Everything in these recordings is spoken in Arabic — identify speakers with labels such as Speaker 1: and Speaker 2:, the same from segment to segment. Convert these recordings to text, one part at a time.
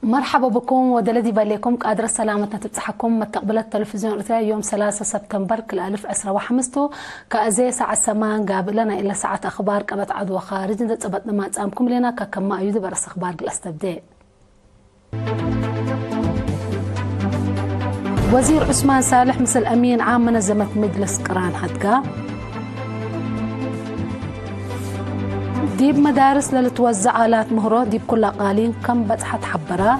Speaker 1: مرحبا بكم ودلدي باليكم قادرة سلامتنا تبصحكم متقبلة التلفزيون الرتاي يوم 3 سبتمبر كل 2015 كأزي ساعة سمان قابلنا إلا ساعة أخبار قبت عدوى خارج نتبطنا ما تسامكم لنا ككما أيود برس أخبار الاستبداء. وزير عثمان صالح مثل أمين عام منظمة مجلس قران حدقا ديب مدارس للتوزع آلات مهرو ديب كل قالين كم بتحت حبرا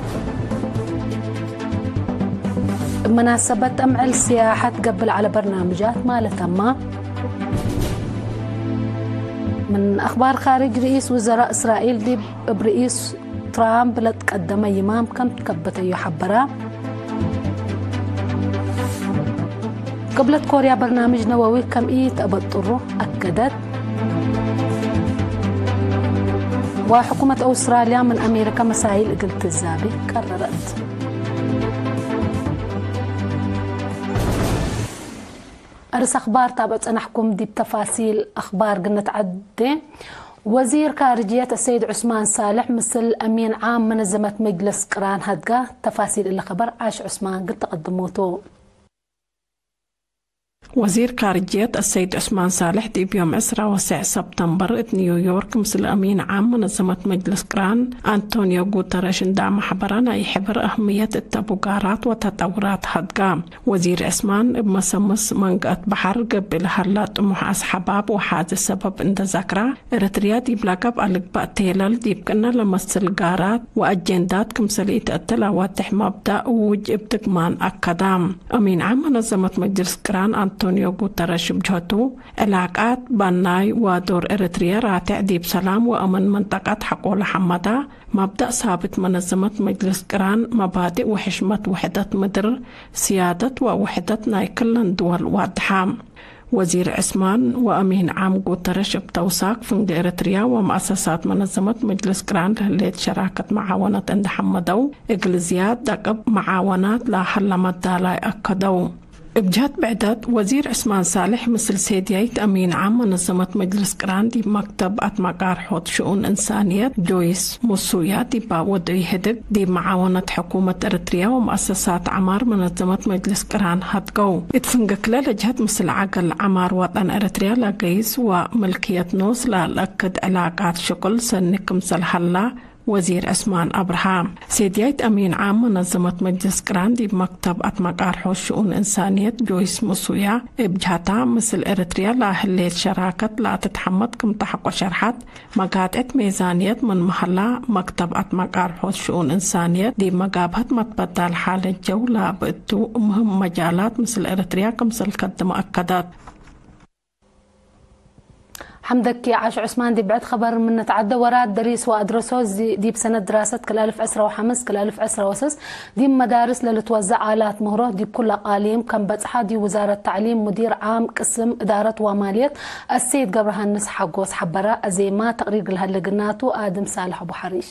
Speaker 1: مناسبة أمعل سياحة قبل على برنامجات مالتما. من أخبار خارج رئيس وزراء إسرائيل ديب برئيس ترامب لتقدم يمام كم كبت يحبرا قبلت كوريا برنامج نووي كم تأبطره أكدت. وحكومة أستراليا من أمريكا مسائل قلت الزابي قررت. أرس أخبار تابعت أنا أحكم دي بتفاصيل أخبار قلنا عدي. وزير خارجية السيد عثمان صالح مثل أمين عام منظمة مجلس قران هدقا تفاصيل اللي خبر عاش عثمان قلت تقدموته.
Speaker 2: وزير خارجية السيد عثمان صالح دي بيوم 10 سبتمبر نيويورك مثل أمين عام منظمة مجلس قران أنطونيو غوتريش دعم حبرنا يحبر أهمية التبوغارات وتطورات هدقا. وزير عثمان بمسمس منقات بحر قبل هلات محاس حباب وحاد السبب عند ذكرى إرتريا دي بلاقب ألقباء تيلال دي بكنا لمسل قارات وأجندات كمسلية التلاوات مبدأ ووجب تقمان أكدام. أمين عام منظمة مجلس قران أنطونيو غوتريش بجهته علاقات بناي ودور إريتريا راتع ديب سلام وأمن منطقة حقول حمدا مبدأ ثابت منظمة مجلس قران مبادئ وحشمة وحدة مدر سيادة ووحدة ناي كلن دول واضحة. وزير عثمان وأمين عام غوتريش بتوثيق فند إريتريا ومؤسسات منظمة مجلس قران لهليت شراكة معاونة عند حمدو إجلزيات دقب معاونات لا حل مدالاي أكدو. بجهة بعدات وزير عثمان صالح مثل سيديات أمين عام منظمة مجلس قران دي مكتب أتمقار حوض شؤون إنسانية جويس موسويا دي باودي هدق دي معاونة حكومة إريتريا ومؤسسات عمار منظمة مجلس قران هدقو اتفنقك لجهة مثل عقل عمار وطن إريتريا لقيس وملكية نوس لأكد علاقات شغل سنك مثل حلا وزير عثمان أبراهام. سيديات أمين عام منظمة مجلس قران دي بمكتب أتمقار حوض شؤون إنسانية جويس موسويا بجهتا مثل إريتريا لاهليت شراكة لا تتحمد كم تحق شرحت مقاطعة ميزانية من محلة مكتب أتمقار حوض شؤون إنسانية دي مقابهة متبدل حالة جولة بأتو مهم مجالات مثل إريتريا كمثل قد مؤكدات.
Speaker 1: حمدك يا عاش عثمان دي بعد خبر من نتعدى وراء دريس وأدرسوز دي بسنة دراسة كل 2015 كل 2016 دي مدارس للتوزع آلات مهرو دي بكل أقاليم كان بتحا دي وزارة التعليم مدير عام قسم إدارة ومالية السيد قبرهان حقوس حبراء زي ما تقرير لها لقناتو آدم صالح أبو حريش.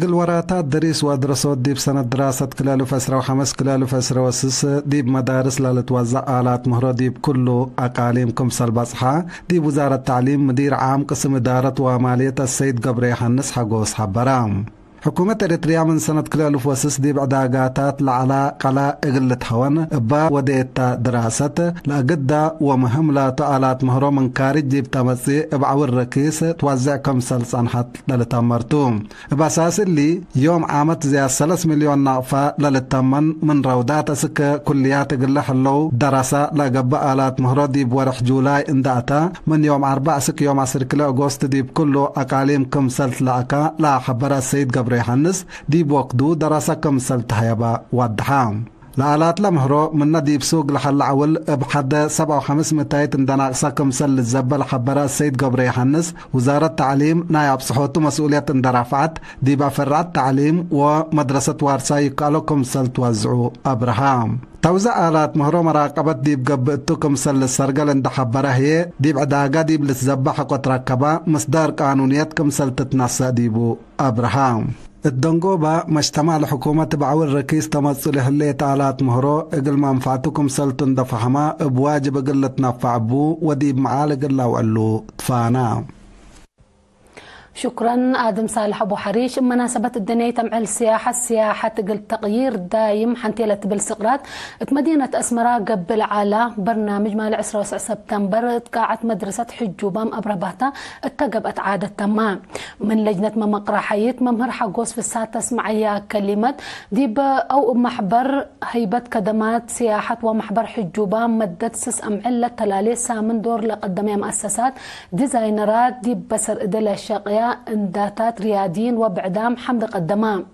Speaker 3: قل وراتات دريس وادرسوت ديب سنة دراسة كلالو فسرة وخمس كلالو فسرة وسس ديب مدارس للتوزع آلات مهرو ديب كله أقاليم كمسل بصحة ديب وزارة التعليم مدير عام قسم إدارة ومالية السيد قبرهان حقوس حبرام. حكومة إريتريا من سنة كلالو فوسس دي بعداقاتات لعلا قلا إغلت هون با وديت دراسة لأقدا ومهم لا تآلات مهرو من كارج ديب تمسي بعور ركيس توزع كم سلسانحات للتمرتوم بأساس اللي يوم عامت زي 3 مليون نقفة للتمن من رودات سك كليات إغلح حلو دراسة لقبا آلات مهرو ديب ورح جولاي انداتا من يوم 4 سك يوم 10 كلا أغسط ديب كله أقاليم كم سلس لأكا لا حبرا السيد ريحانس دي بوقدو دراسة كم سلتهيبا وادحام لآلات لمهرو من نديب سوق لحل عول بحد 7500 اندناقصة كم سل الزبل حبرا السيد قبريحانس وزارة التعليم نايب صحوته مسؤولية اندرافعت دي بفرات التعليم ومدرسة وارساي قالوا كم سل توزعوا أبراهام. توزع آلات مهرو مراقبة ديب قبئتو كم سل السرقل اند حبرا هي ديب عداقة ديب لتزبح وتركبا مصدر قانونيات كم سل تتنسى ديبو أبراهام. الدنقوبة مجتمع الحكومة بعول ركيز تمثل هلية آلات مهرو اقل منفعتكم سلطن دفحما بواجب اقل تنفع بو وديب معالق الله وقالو تفانا.
Speaker 1: شكرا آدم صالح أبو حريش. مناسبة الدنيا تمع السياحة تقل تغيير دايم حنتيلة بالسقراط مدينة أسمراء قبل على برنامج مال 10 سبتمبر تقاعت مدرسة حجوبام أبرباتا اتقبت عادة تمام من لجنة ممقرة حيت ممهر حقوس في الساعة تسمعية كلمة ديب أو محبر هيبة كدمات سياحة ومحبر حجوبام مدت سس أمعلة تلاليسة من دور لقدمية مؤسسات ديزاينرات ديب بسر إدلة الشاقية انداتات ريادين وبعدام حمد قدمام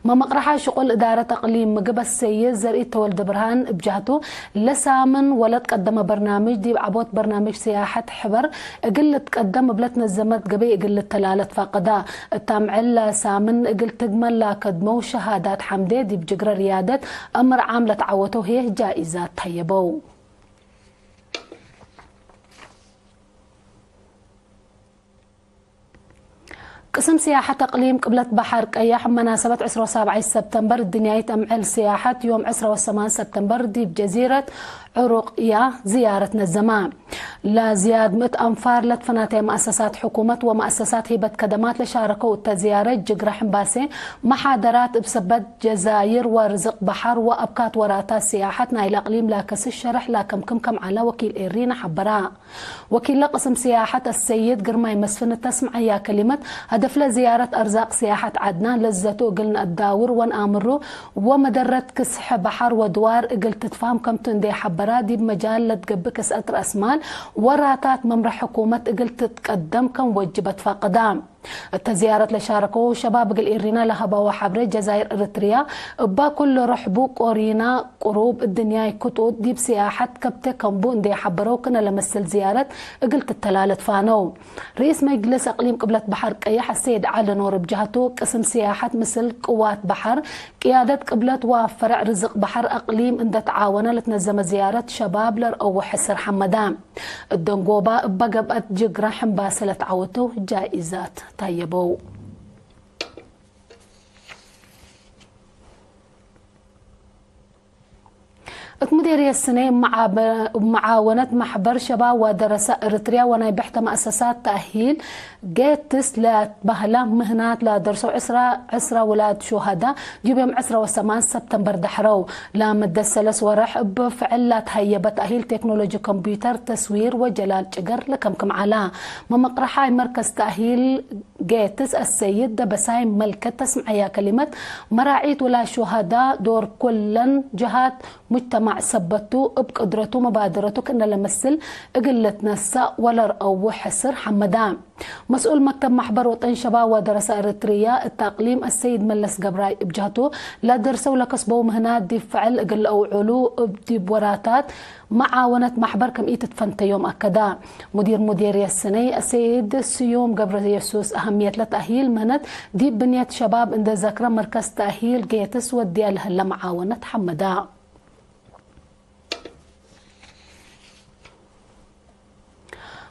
Speaker 1: ما مقرحة شغل إدارة أقليم مقبس السيد زرقي تولد برهان بجهته لسامن ولا تقدم برنامج دي عبوت برنامج سياحة حبر قل تقدم بلتنا الزمت قبي قل تلالة فاقدا التامعل سامن قل تجمل لا كدمو شهادات حمدي دي بجقر ريادة أمر عاملة عوته هي جائزات طيبو. قسم سياحة أقليم قبلة بحر قياح مناسبة 17 سبتمبر الدنيا تمعل سياحة يوم 18 سبتمبر دي بجزيرة عروقية زيارتنا الزمان لا زياد 100 أنفار لتفناتي مؤسسات حكومة ومؤسسات هبة كدمات لشاركوا التزيارة جقرة حمباسي محاضرات بسبت جزائر ورزق بحر وأبكات وراتا سياحة نايل أقليم لا كس الشرح لا كم على وكيل إيرينا حبراء وكيل قسم سياحة السيد قرماي مسفن التسمع يا كلمة هدف لزيارة أرزاق سياحة عدنان لزتو قلنا الداور ونآمرو ومدرة كسح بحر ودوار قلت تفهم كم تندي حبرا دي بمجال لتقبكس أتر أسمال وراتات ممر حكومة قلت تقدم كم وجبت فقدام التزيارة لشاركوا شباب الإيرينا لهبا وحبري جزائر إريتريا با كل رحبو قورينا قروب الدنيا كتود دي بسياحة كبتة كمبون دي حبرو كنا لمثل زيارة قلت التلالة فانو رئيس مجلس أقليم قبلة بحر قياح السيد علي نور بجهته قسم سياحة مثل قوات بحر قيادة قبلة وفرع رزق بحر أقليم إن تعاونا لتنزم زيارة شباب لرأو حسر حمدان الدنقوبة بقبت جقرة حمباسلة عوته جائزات طيبو. مديرية السنة معاونة محبر شباب ودراسة إريتريا ونايبحت مؤسسات تأهيل جيتس لبهلا مهنات لدرسوا عسرة ولاد شهداء جيب يوم 10 سبتمبر دحرو لا مدة السلس ورحب فعلات هيبة تأهيل تكنولوجي كمبيوتر تصوير وجلال جقر لكم على مقرحاي مركز تأهيل جيتس السيد دبساي ملكة تسمعيا كلمة مراعيت ولا شهداء دور كل جهات مجتمع سبتو بقدرته مبادرته كنا لمثل قلة نساء ولا رأو حسر حمدان مسؤول مكتب محبر وطن شباب ودراسة إريتريا التقليم السيد ملس قبراي بجهته لا درسوا لكسبوا مهنات دي فعل قل أو علو دي بوراتات معاونة محبر كم تفنت يوم أكدا مديرية السنة السيد سيوم قبر يسوس أهمية لتأهيل مهنات دي بنية شباب عند ذكرى مركز تأهيل جيتس ودي لها معاونة حمدا.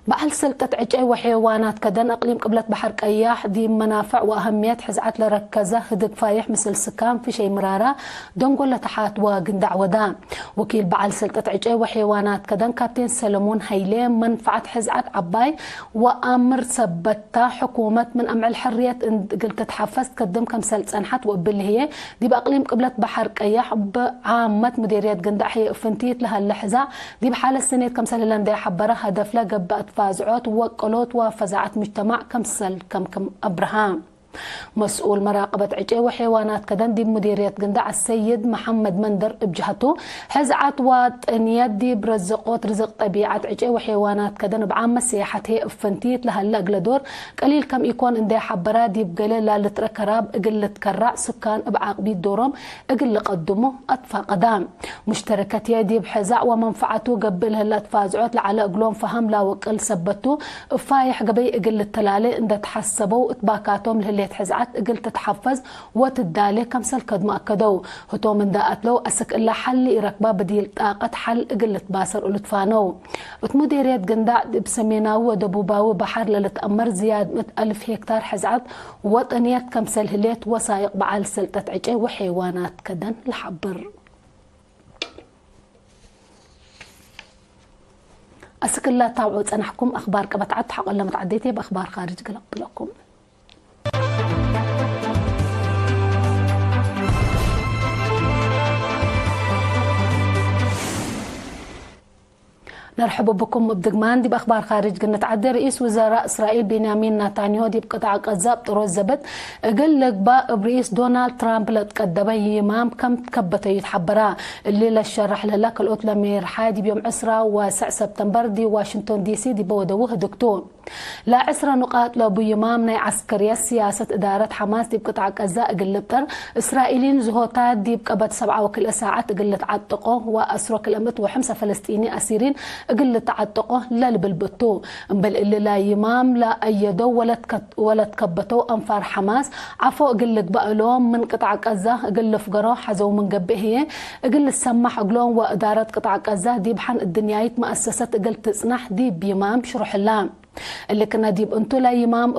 Speaker 1: بعل سلطة عجي وحيوانات كدن أقليم قبلة بحر قياح دي منافع وأهميات حزعات لركزة هدق فايح مثل سكان في شي مرارة دونقول لتحات وقندع ودان وكيل بعل سلطة عجي وحيوانات كدن كابتن سلمون هيلين منفعة حزعات عباي وأمر سبتا حكومة من أمع الحرية قلت تتحفز قدم كم سلطة أنحت وقبل هي دي بأقليم قبلة بحر قياح بعامة مديرية قندع هي فنتيت لها اللحظة دي بحال السنة كم سلة دي حبرة هدف لقبات فازعات وقلوت وفزعات مجتمع كم أبراهام مسؤول مراقبة عجي وحيوانات كدن دي مديرية قندع السيد محمد مندر بجهته حزعت وطنيات دي برزقوت رزق طبيعة عجي وحيوانات كدن بعامة سياحة هي افنتيت لها اللقلدور قليل كم يكون اندي حبرا دي بقليل لا لتركراب اقل لتكرع سكان بعاقبي دورهم اقل لقدمه اطفى قدام مشتركات يدي بحزع ومنفعته قبلها لا تفازعوت لعلى قلوم فهم لا وقل سبتو فايح قبي اقل التلالي اند تحسبوا اتباكاتهم لهاللي حزعت قلت تتحفز وتدالي كمسل كد مأكدو هتو من داقت لو أسك إلا حل إركبا بديل طاقة حل قلت باسر ولتفانو مديرية قندع بسميناو ودبوباو بحر للتأمر زياد 100,000 هكتار حزعت وطنيات كمسل هليت وسايق بعال سلطة عجي وحيوانات كدن لحبر أسكلا تابعوا تنحكم أخبار كبتعد حق لما تعديتي بأخبار خارج قلب لكم. نرحب بكم بدقمان دي بأخبار خارج قلنا تعدي رئيس وزراء إسرائيل بنيامين نتنياهو دي بقطع قذاب طروز زبد قال لك بقى برئيس دونالد ترامب لتقدبه يمام كم تكبته يتحبرا الليلة الشرح لك الأوتلا مير حادي بيوم 10 سبتمبر دي واشنطن دي سي دي بودوه دكتور لا 10 نقاط لابو يمامنا عسكرية سياسة إدارة حماس دي بقطع قذاء قلبتر إسرائيليين زهوتات دي بقبت 7 وكل ساعات قلت عتقه وأسروا كلمت وحمسة فلسطيني أسيرين قلت عتقه لا بالبطو بل اللي لا يمام لا أيدو ولا تكبتو أنفار حماس عفو قلت بقلوم من قطع قذاء قل فقرو حزو من قبهيه قل سمح قلوم وإدارة قطع قذاء دي بحن الدنيايت مؤسسة قلت تصنح دي بيمام شروح اللام اللي كنا ديب انتو لا يمام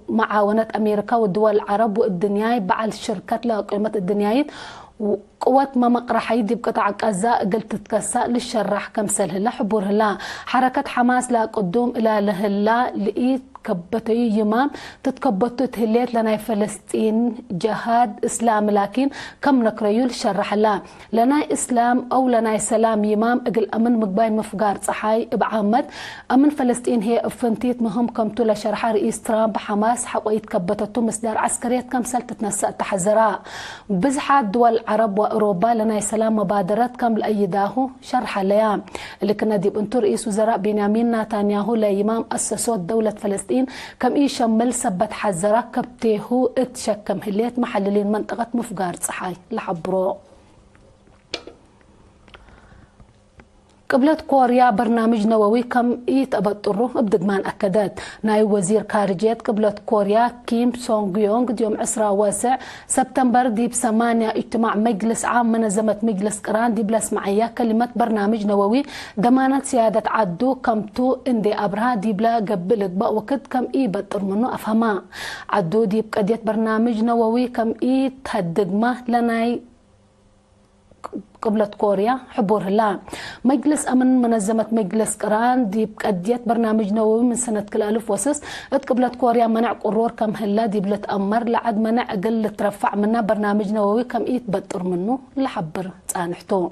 Speaker 1: معاونة أمريكا والدول العرب والدنياي بعض الشركات لقيمة الدنيايت وقوات ما مقرحي دي بقطع قزاء قلت تتكسى للشرح كمسل هلا حبور هلا حركة حماس لا قدوم إلى لهلا لقيت كبتو يمام تتكبتو تهليت لنا فلسطين جهاد إسلام لكن كم نكريو الشرح لا لنا إسلام أو لنا سلام يمام أقل أمن مقباي مفقار صحاي بعامد أمن فلسطين هي أفنتيت مهم كم تولا شرح رئيس ترامب حماس حقويت كبتتو مصدر عسكرية كم سل تتنسى تحذراء بزحات دول العرب وأوروبا لنا سلام مبادرات كم لأيداهو شرح ليام اللي كنا ديب انتو رئيس وزراء بنيامين نتنياهو لا يمام أسسوا دولة فلسطين كم يشمل سبت حذرة كبتيهو اتشكم هليت محللين منطقة مفقار صحاي لحبرو قبلت كوريا برنامج نووي كم يتبطروا بدقمان أكدت ناي وزير خارجية قبلت كوريا كيم سونغ يونغ يوم 10 سبتمبر دي ب8 اجتماع مجلس عام منظمة مجلس قران دي بلاس معايا كلمة برنامج نووي ضمانة سيادة عدو كم تو اندي أبرها دي بلا قبلت بقى وكد كم يبطر منه أفهما عدو دي بقدية برنامج نووي كم يتهدقمه لناي قبلة كوريا حبور هلا مجلس أمن منظمة مجلس قران دي بقدية برنامج نووي من سنة كل 1000 وسس قبلة كوريا منع قرور كم هلا دي بلتأمر لعد منع أقل ترفع منها برنامج نووي كم يتبطر منه لحبر تانحتو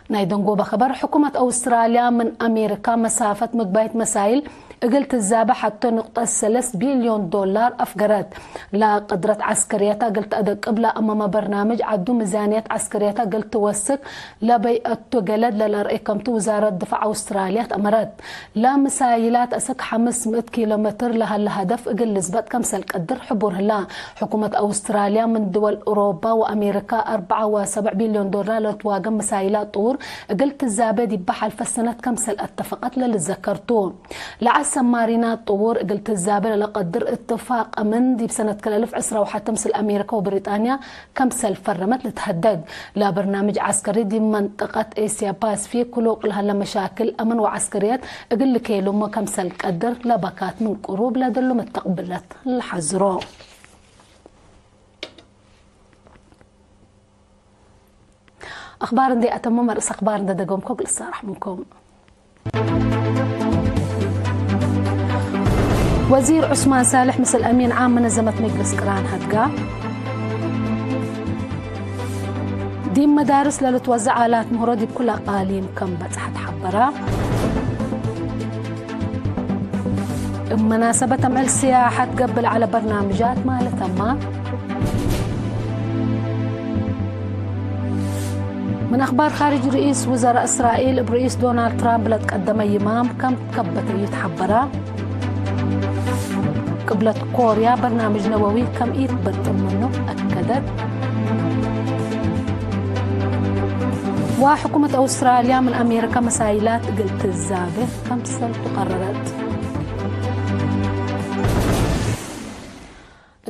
Speaker 1: نايدنقو بخبر حكومة أستراليا من أمريكا مسافة مقباية مسائل قلت الزابة حتى نقطة 3 بليون دولار أفقرت لا قدرت عسكريتها قلت أدق قبل أمام برنامج عدو ميزانية عسكريتها قلت توسك لا بيئتو قلد للرئيكمتو وزارة دفاع أستراليا أمرت لا مسايلات أسك 500 كيلومتر لها الهدف قل لزبط كمسل قدر حبور هلا حكومة أستراليا من دول أوروبا وأمريكا 4.7 بليون دولار لتواقم مسايلات طور قلت الزابة دي بحال فالسنة كمسل اتفقت للذكرتو سمارينات طور قلت الزابل لقدر اتفاق أمن دي بسنة كل 1010 وحتمسل أمريكا وبريطانيا كمسل فرمت لتهدد لا برنامج عسكري دي منطقة إيسيا باسفيك كلوق لها لمشاكل أمن وعسكريات أقل لكي لما كمسل قدر لبكات من قروب لا دلو متقبلت الحزرو أخبار دي أتمم رأس أخبار دي دقوم كوك للصارح منكم وزير عثمان صالح مثل أمين عام منظمة مجلس قران هدقا ديم مدارس لتوزع آلات مهرودي بكل أقاليم كم بتحت حبرا مناسبة تعمل سياحة تقبل على برنامجات مالتها ما من أخبار خارج رئيس وزراء إسرائيل برئيس دونالد ترامب لتقدم يمام كم تكبت يتحبرا قبلة كوريا برنامج نووي كم يتبطل منه أكدت وحكومة أستراليا من أمريكا مسايلات قلت الزابة كم سنة قررت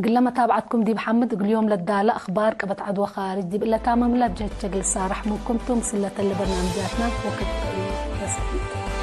Speaker 1: قل لما تابعتكم دي محمد قل يوم للدالة أخبار كبت عدوى خارج دي بإلا تامم لا بجد شكل صارح منكم توم سلة لبرنامجاتنا وقت قليل